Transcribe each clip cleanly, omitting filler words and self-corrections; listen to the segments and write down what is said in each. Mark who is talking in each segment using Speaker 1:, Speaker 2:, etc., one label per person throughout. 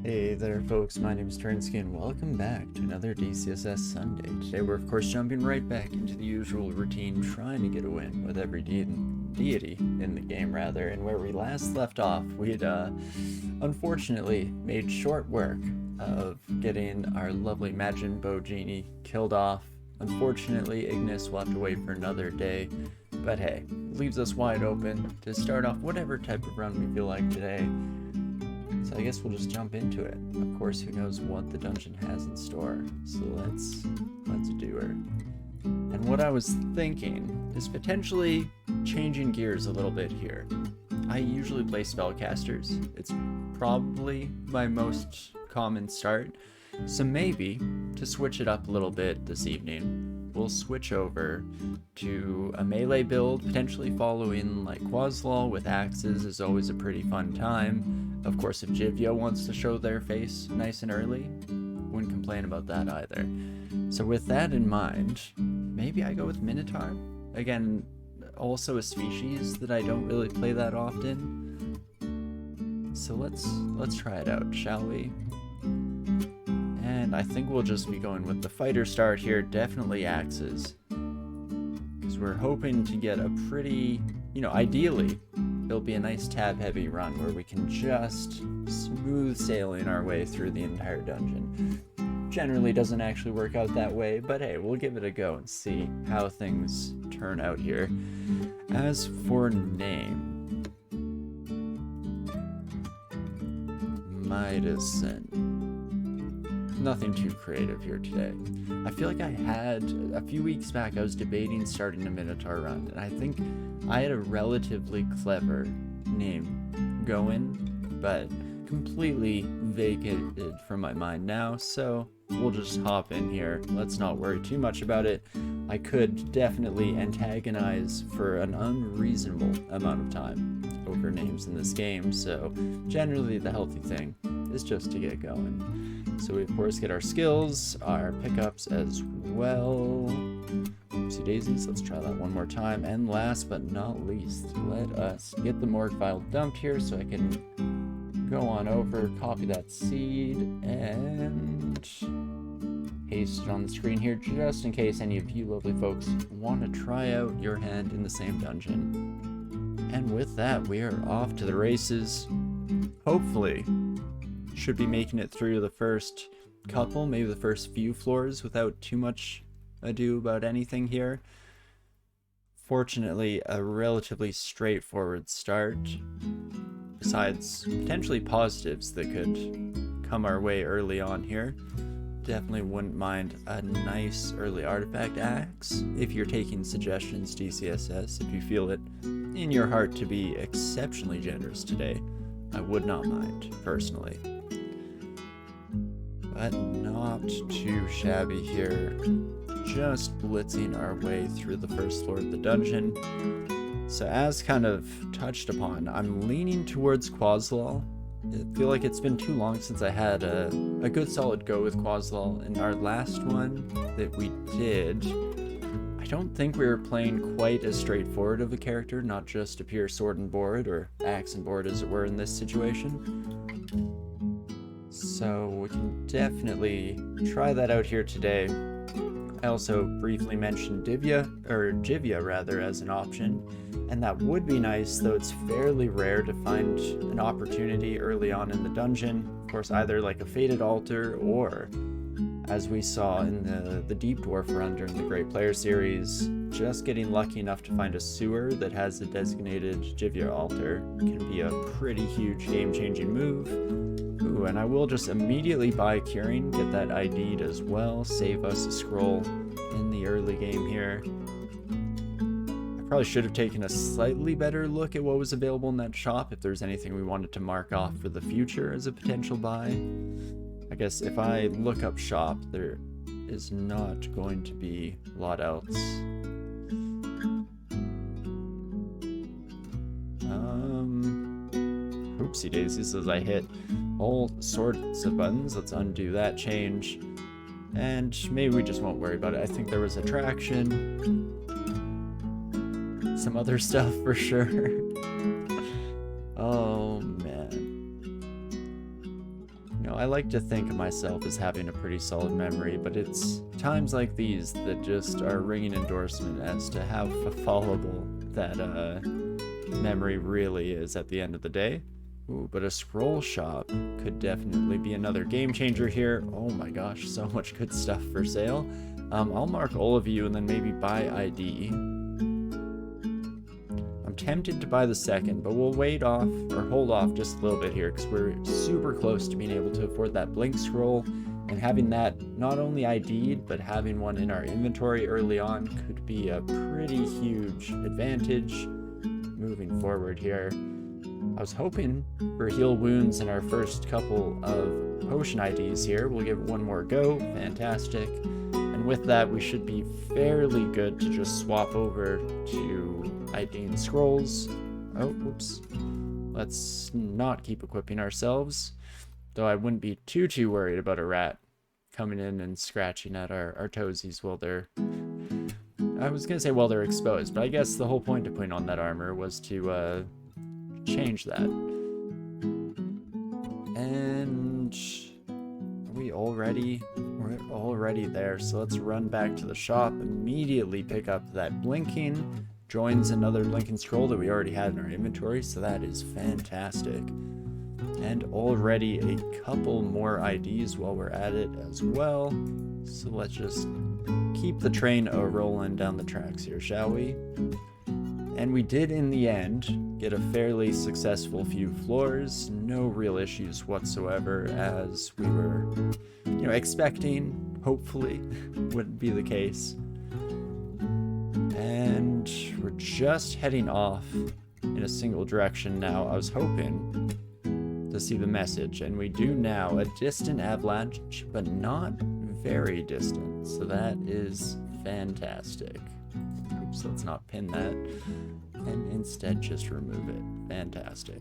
Speaker 1: Hey there folks, my name is Torinski and welcome back to another DCSS Sunday. Today we're of course jumping right back into the usual routine, trying to get a win with every deity in the game rather, and where we last left off, we'd unfortunately made short work of getting our lovely Majin Bow Genie killed off. Unfortunately, Ignis will have to wait for another day, but hey, leaves us wide open to start off whatever type of run we feel like today. So I guess we'll just jump into it. Of course, who knows what the dungeon has in store. So let's do her. And what I was thinking is potentially changing gears a little bit here. I usually play spellcasters. It's probably my most common start. So maybe to switch it up a little bit this evening, we'll switch over to a melee build, potentially following like Qazlal with axes is always a pretty fun time. Of course, if Jivya wants to show their face nice and early, wouldn't complain about that either. So with that in mind, maybe I go with Minotaur. Again, also a species that I don't really play that often. So let's try it out, shall we? And I think we'll just be going with the fighter start here, definitely axes. Because we're hoping to get a pretty, ideally, it'll be a nice tab-heavy run where we can just smooth sailing our way through the entire dungeon. Generally doesn't actually work out that way, but hey, we'll give it a go and see how things turn out here. As for name, Midicin. Nothing too creative here today. I feel like I had, a few weeks back, I was debating starting a Minotaur run, and I think I had a relatively clever name going, but completely vacated from my mind now, so we'll just hop in here. Let's not worry too much about it. I could definitely antagonize for an unreasonable amount of time over names in this game, so generally the healthy thing is just to get going. So we of course get our skills, our pickups as well. Oopsie daisies, let's try that one more time. And last but not least, let us get the morgue file dumped here so I can go on over, copy that seed, and paste it on the screen here just in case any of you lovely folks want to try out your hand in the same dungeon. And with that, we are off to the races. Hopefully, should be making it through the first couple, maybe the first few floors without too much ado about anything here. Fortunately, a relatively straightforward start, besides potentially positives that could come our way early on here. Definitely wouldn't mind a nice early artifact axe if you're taking suggestions, DCSS, if you feel it in your heart to be exceptionally generous today. I would not mind, personally. But not too shabby here. Just blitzing our way through the first floor of the dungeon. So as kind of touched upon, I'm leaning towards Qazlal. I feel like it's been too long since I had a good solid go with Qazlal. In our last one that we did, I don't think we were playing quite as straightforward of a character, not just a pure sword and board, or axe and board as it were in this situation. So we can definitely try that out here today. I also briefly mentioned Jivya rather, as an option, and that would be nice, though it's fairly rare to find an opportunity early on in the dungeon. Of course, either like a Fated Altar, or, as we saw in the Deep Dwarf run during the Great Player series, just getting lucky enough to find a sewer that has a designated Jivya altar can be a pretty huge game-changing move. Ooh, and I will just immediately buy Curing, get that ID'd as well, save us a scroll in the early game here. I probably should have taken a slightly better look at what was available in that shop if there's anything we wanted to mark off for the future as a potential buy. I guess if I look up shop, there is not going to be a lot else. Oopsie daisies, as I hit all sorts of buttons. Let's undo that change. And maybe we just won't worry about it. I think there was attraction. Some other stuff for sure. Oh man. You know, I like to think of myself as having a pretty solid memory, but it's times like these that just are ringing endorsement as to how fallible that memory really is at the end of the day. Ooh, but a scroll shop could definitely be another game changer here. Oh my gosh, so much good stuff for sale. I'll mark all of you and then maybe buy ID. I'm tempted to buy the second, but we'll wait off or hold off just a little bit here because we're super close to being able to afford that blink scroll, and having that not only ID'd but having one in our inventory early on could be a pretty huge advantage moving forward here. I was hoping for heal wounds in our first couple of potion IDs here. We'll give it one more go. Fantastic. And with that, we should be fairly good to just swap over to IDing scrolls. Oh, oops. Let's not keep equipping ourselves. Though I wouldn't be too worried about a rat coming in and scratching at our toesies while they're... I was going to say while they're exposed, but I guess the whole point of putting on that armor was to change that. And we're already there, so let's run back to the shop, immediately pick up that blinking. Joins another blinking scroll that we already had in our inventory, so that is fantastic. And already a couple more IDs while we're at it as well. So let's just keep the train rolling down the tracks here, shall we? And we did, in the end, get a fairly successful few floors. No real issues whatsoever, as we were, you know, expecting, hopefully, wouldn't be the case. And we're just heading off in a single direction now. I was hoping to see the message, and we do now. A distant avalanche, but not very distant, so that is fantastic. Oops, let's not pin that, and instead just remove it. Fantastic.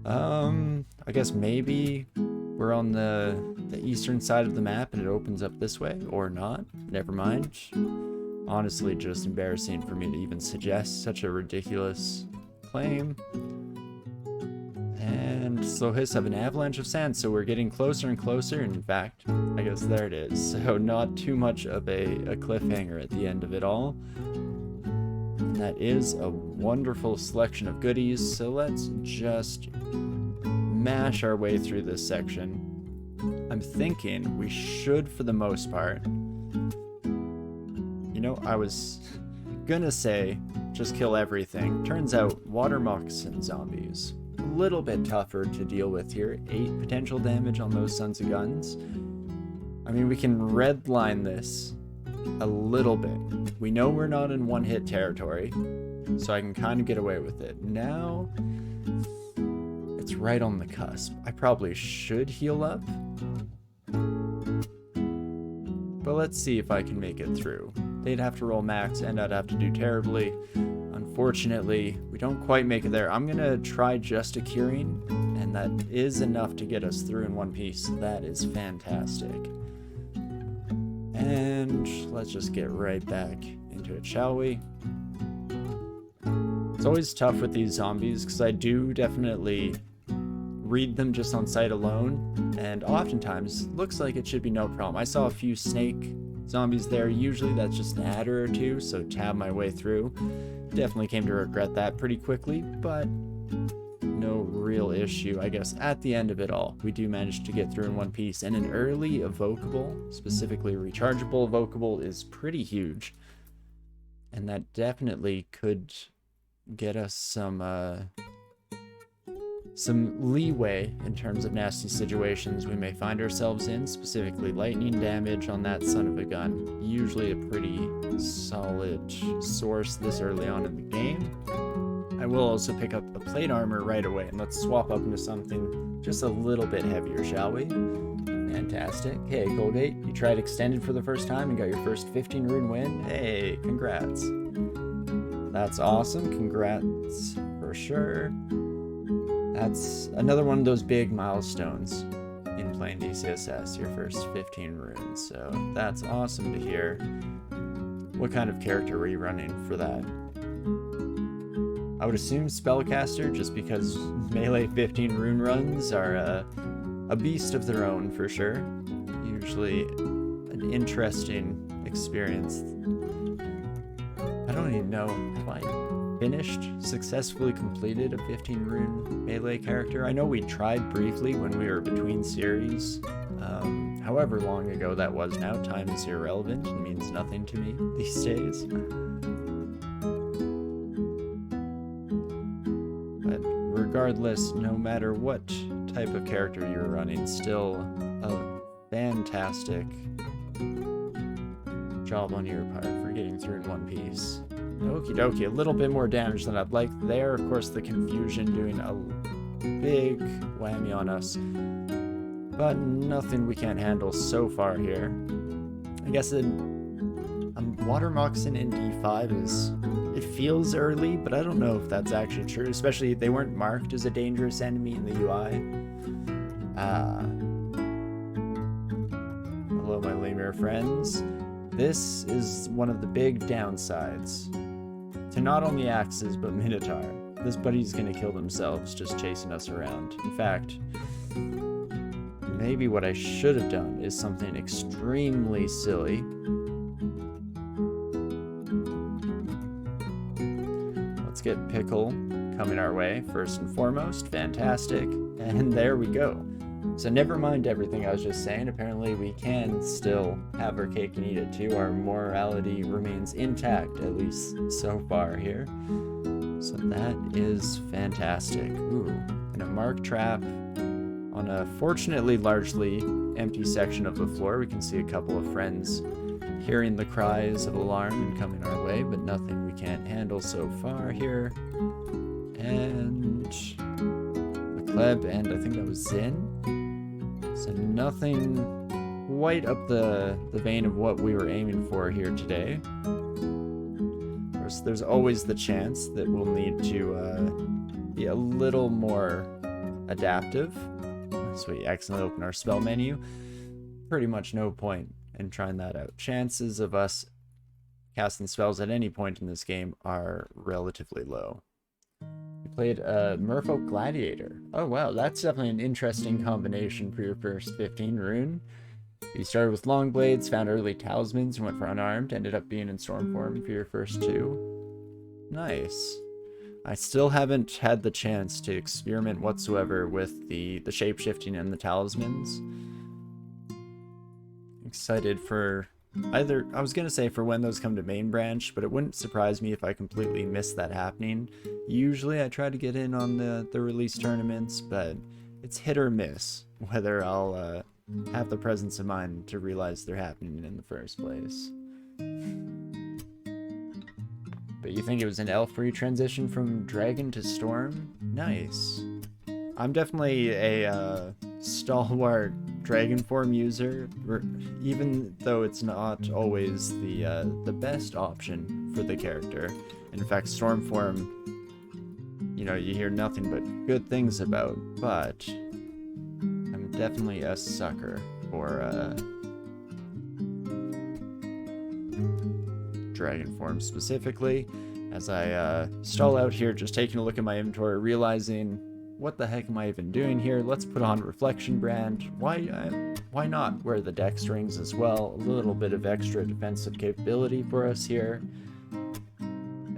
Speaker 1: I guess maybe we're on the eastern side of the map and it opens up this way, or not. Never mind. Honestly, just embarrassing for me to even suggest such a ridiculous claim. And slow hiss of an avalanche of sand, so we're getting closer and closer, and in fact, I guess there it is. So not too much of a cliffhanger at the end of it all. And that is a wonderful selection of goodies, so let's just mash our way through this section. I'm thinking we should, for the most part... You know, I was gonna say just kill everything. Turns out water moccasin zombies. A little bit tougher to deal with here. 8 potential damage on those sons of guns. I mean, we can redline this a little bit. We know we're not in one-hit territory, so I can kind of get away with it. Now, it's right on the cusp. I probably should heal up. But let's see if I can make it through. They'd have to roll max, and I'd have to do terribly. Unfortunately, we don't quite make it there. I'm gonna try just a curing, and that is enough to get us through in one piece. That is fantastic. And let's just get right back into it, shall we? It's always tough with these zombies, because I do definitely read them just on sight alone, and oftentimes looks like it should be no problem. I saw a few snake zombies there. Usually that's just an adder or two, so tab my way through. Definitely came to regret that pretty quickly, but no real issue. I guess at the end of it all, we do manage to get through in one piece, and an early evocable, specifically rechargeable evocable, is pretty huge, and that definitely could get us some leeway in terms of nasty situations we may find ourselves in, specifically lightning damage on that son of a gun. Usually a pretty solid source this early on in the game. I will also pick up a plate armor right away, and let's swap up into something just a little bit heavier, shall we? Fantastic. Hey, Colgate, you tried extended for the first time and got your first 15 rune win? Hey, congrats. That's awesome. Congrats for sure. That's another one of those big milestones in playing DCSS, your first 15 runes, so that's awesome to hear. What kind of character were you running for that? I would assume Spellcaster, just because melee 15 rune runs are a beast of their own for sure. Usually an interesting experience. I don't even know, have I finished, successfully completed a 15 rune melee character? I know we tried briefly when we were between series. However long ago that was now, time is irrelevant and means nothing to me these days. But regardless, no matter what type of character you're running, still a fantastic job on your part for getting through in one piece. Okie dokie, a little bit more damage than I'd like there. Of course, the confusion doing a big whammy on us, but nothing we can't handle so far here. I guess a water moccasin in D5 is, it feels early, but I don't know if that's actually true, especially they weren't marked as a dangerous enemy in the UI. Hello, my lemur friends. This is one of the big downsides to not only axes, but Minotaur. This buddy's gonna kill themselves just chasing us around. In fact, maybe what I should have done is something extremely silly. Let's get Pickle coming our way first and foremost. Fantastic. And there we go. So never mind everything I was just saying. Apparently we can still have our cake and eat it too. Our morality remains intact, at least so far here. So that is fantastic. Ooh, and a mark trap on a fortunately largely empty section of the floor. We can see a couple of friends hearing the cries of alarm and coming our way, but nothing we can't handle so far here. And McLeb, and I think that was Zin. So nothing quite up the vein of what we were aiming for here today. Of course, there's always the chance that we'll need to be a little more adaptive. So we accidentally open our spell menu. Pretty much no point in trying that out. Chances of us casting spells at any point in this game are relatively low. You played a Merfolk Gladiator. Oh wow, that's definitely an interesting combination for your first 15 rune. You started with long blades, found early talismans, and went for unarmed, ended up being in storm form for your first 2. Nice. I still haven't had the chance to experiment whatsoever with the shape-shifting and the talismans. Excited for either, I was gonna say for when those come to main branch, but it wouldn't surprise me if I completely missed that happening. Usually I try to get in on the release tournaments, but it's hit or miss whether I'll have the presence of mind to realize they're happening in the first place. But you think it was an elf-free transition from dragon to storm? Nice. I'm definitely a stalwart dragon form user, even though it's not always the best option for the character. In fact, storm form, you know, you hear nothing but good things about, but I'm definitely a sucker for dragon form specifically. As I stall out here, just taking a look at my inventory, realizing, what the heck am I even doing here? Let's put on Reflection Brand. Why not wear the dex rings as well? A little bit of extra defensive capability for us here.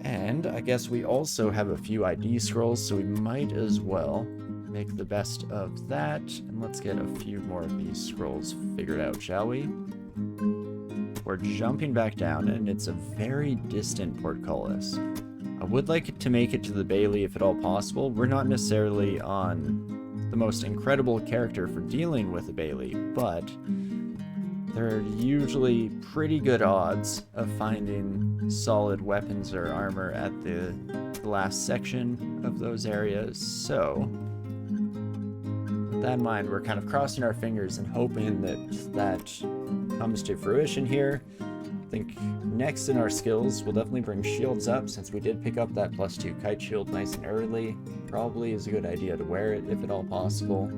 Speaker 1: And I guess we also have a few ID scrolls, so we might as well make the best of that. And let's get a few more of these scrolls figured out, shall we? We're jumping back down, and it's a very distant portcullis. I would like to make it to the Bailey if at all possible. We're not necessarily on the most incredible character for dealing with a Bailey, but there are usually pretty good odds of finding solid weapons or armor at the last section of those areas. So with that in mind, we're kind of crossing our fingers and hoping that comes to fruition here. I think next in our skills, we'll definitely bring shields up, since we did pick up that +2 kite shield nice and early. Probably is a good idea to wear it if at all possible.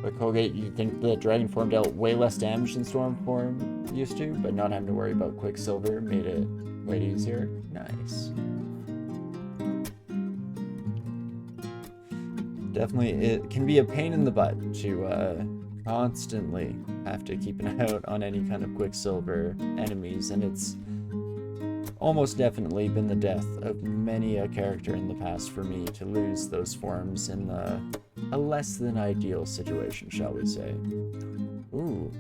Speaker 1: But Colgate, you think the dragon form dealt way less damage than storm form used to, but not having to worry about Quicksilver made it way easier? Nice. Definitely, it can be a pain in the butt to constantly have to keep an eye out on any kind of Quicksilver enemies, and it's almost definitely been the death of many a character in the past for me to lose those forms in a less than ideal situation, shall we say. Ooh.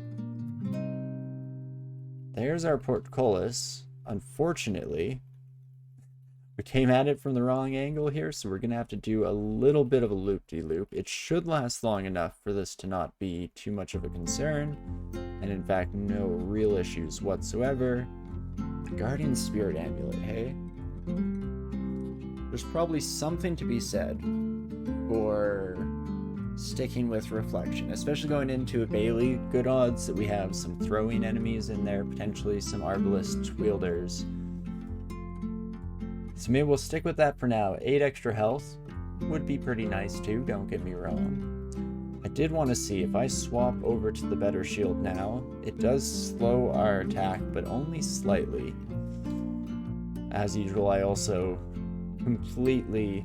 Speaker 1: There's our portcullis. Unfortunately, we came at it from the wrong angle here, so we're going to have to do a little bit of a loop-de-loop. It should last long enough for this to not be too much of a concern, and in fact, no real issues whatsoever. Guardian Spirit Amulet, hey? There's probably something to be said for sticking with Reflection, especially going into a Bailey. Good odds that we have some throwing enemies in there, potentially some Arbalist wielders. So maybe we'll stick with that for now. 8 extra health would be pretty nice too, don't get me wrong. I did want to see if I swap over to the better shield now. It does slow our attack, but only slightly. As usual, I also completely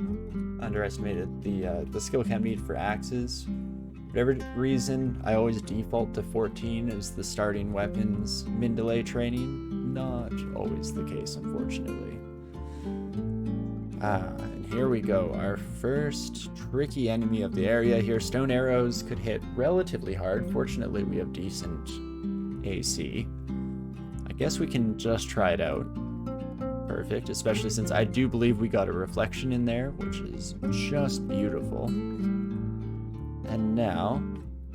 Speaker 1: underestimated the skill count need for axes. For whatever reason, I always default to 14 as the starting weapons min-delay training. Not always the case, unfortunately. And here we go, our first tricky enemy of the area here. Stone arrows could hit relatively hard. Fortunately, we have decent AC. I guess we can just try it out. Perfect, especially since I do believe we got a reflection in there, which is just beautiful. And now,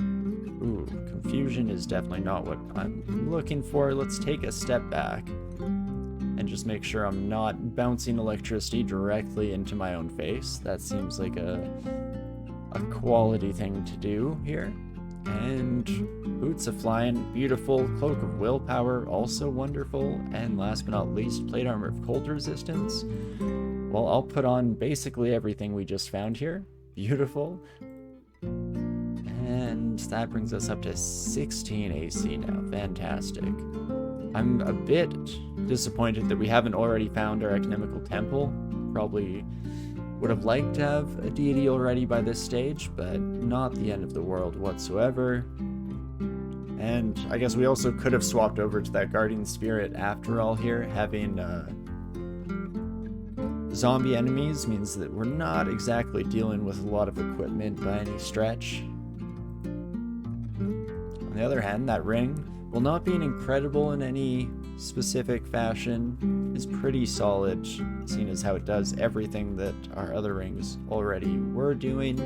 Speaker 1: ooh, confusion is definitely not what I'm looking for. Let's take a step back and just make sure I'm not bouncing electricity directly into my own face. That seems like a quality thing to do here. And Boots of Flying, beautiful. Cloak of Willpower, also wonderful. And last but not least, Plate Armor of Cold Resistance. Well, I'll put on basically everything we just found here. Beautiful. And that brings us up to 16 AC now. Fantastic. I'm a bit disappointed that we haven't already found our Economical Temple. Probably would have liked to have a deity already by this stage, but not the end of the world whatsoever. And I guess we also could have swapped over to that Guardian Spirit after all here. Having zombie enemies means that we're not exactly dealing with a lot of equipment by any stretch. On the other hand, that ring, while not being incredible in any specific fashion, is pretty solid, seeing as how it does everything that our other rings already were doing.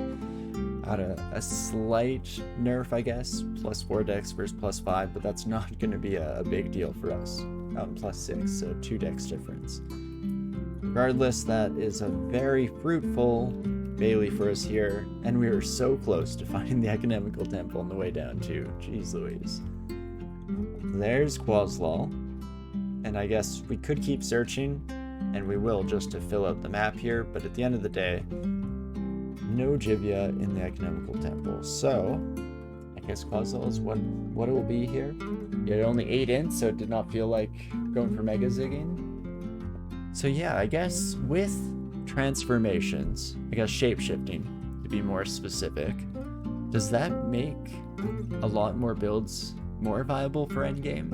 Speaker 1: At a slight nerf, I guess, +4 dex versus +5, but that's not going to be a big deal for us. +6, so 2 dex difference. Regardless, that is a very fruitful Bailey for us here, and we were so close to finding the Economical Temple on the way down too. Jeez Louise. There's Qazlal, and I guess we could keep searching, and we will just to fill out the map here, but at the end of the day, no Jivia in the Economical Temple, so I guess Qazlal is what it will be here. Yet only 8 in, so it did not feel like going for Mega Zigging. So yeah, I guess with transformations, I guess shape-shifting to be more specific, does that make a lot more builds more viable for endgame?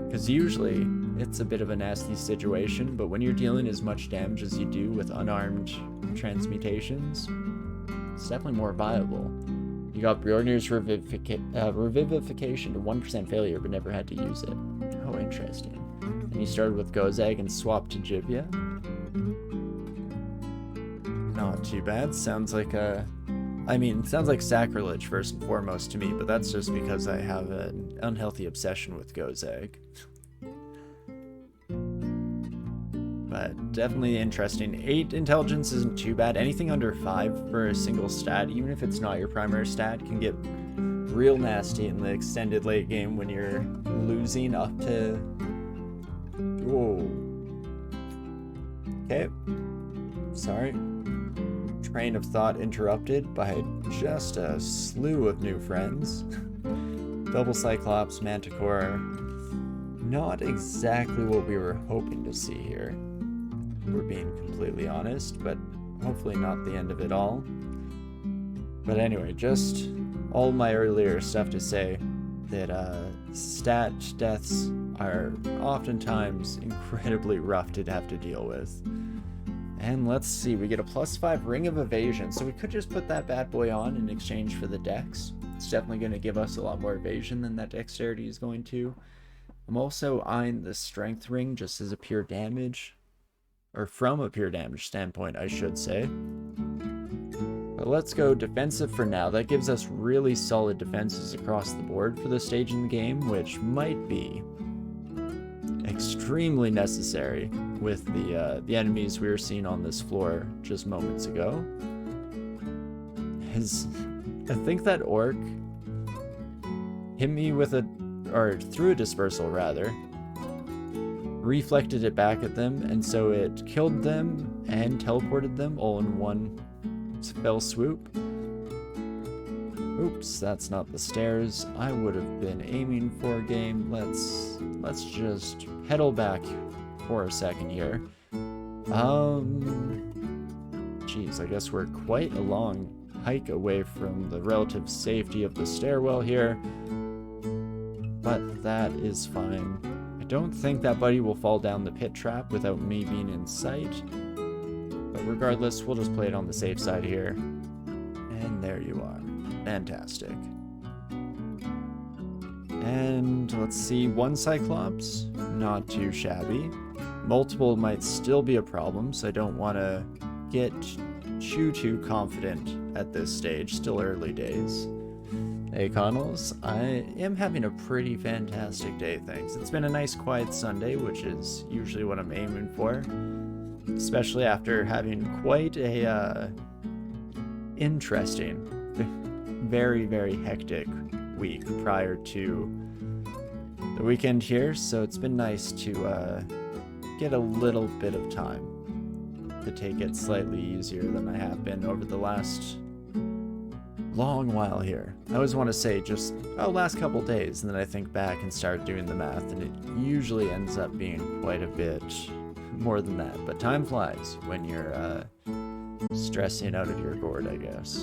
Speaker 1: Because usually it's a bit of a nasty situation, but when you're dealing as much damage as you do with unarmed transmutations, it's definitely more viable. You got Bjornir's Revivification to 1% failure, but never had to use it. Oh, interesting. And you started with Gozag and swapped to Jivia. Not too bad. Sounds like sounds like sacrilege first and foremost to me, but that's just because I have an unhealthy obsession with Gozag. But definitely interesting. 8 intelligence isn't too bad. Anything under 5 for a single stat, even if it's not your primary stat, can get real nasty in the extended late game when you're losing up to... Whoa. Okay. Sorry. Train of thought interrupted by just a slew of new friends. Double Cyclops, Manticore. Not exactly what we were hoping to see here. We're being completely honest, but hopefully not the end of it all. But anyway, just all my earlier stuff to say that stat deaths are oftentimes incredibly rough to have to deal with. And let's see, we get a +5 Ring of Evasion, so we could just put that bad boy on in exchange for the dex. It's definitely going to give us a lot more evasion than that dexterity is going to. I'm also eyeing the Strength Ring just as a pure damage, or from a pure damage standpoint, I should say. But let's go defensive for now. That gives us really solid defenses across the board for this stage in the game, which might be extremely necessary with the enemies we were seeing on this floor just moments ago. I think that orc hit me with threw a dispersal rather, reflected it back at them, and so it killed them and teleported them all in one fell swoop. Oops, that's not the stairs I would have been aiming for, game. Let's just pedal back for a second here. Geez, I guess we're quite a long hike away from the relative safety of the stairwell here, but that is fine. I don't think that buddy will fall down the pit trap without me being in sight, but regardless, we'll just play it on the safe side here. And there you are. Fantastic. And let's see, one Cyclops, not too shabby. Multiple might still be a problem, so I don't want to get too confident at this stage, still early days. Hey Connells, I am having a pretty fantastic day, thanks. It's been a nice quiet Sunday, which is usually what I'm aiming for, especially after having quite a interesting, very hectic week prior to the weekend here, so it's been nice to get a little bit of time to take it slightly easier than I have been over the last long while here. I always want to say just, last couple days, and then I think back and start doing the math, and it usually ends up being quite a bit more than that. But time flies when you're stressing out of your gourd, I guess.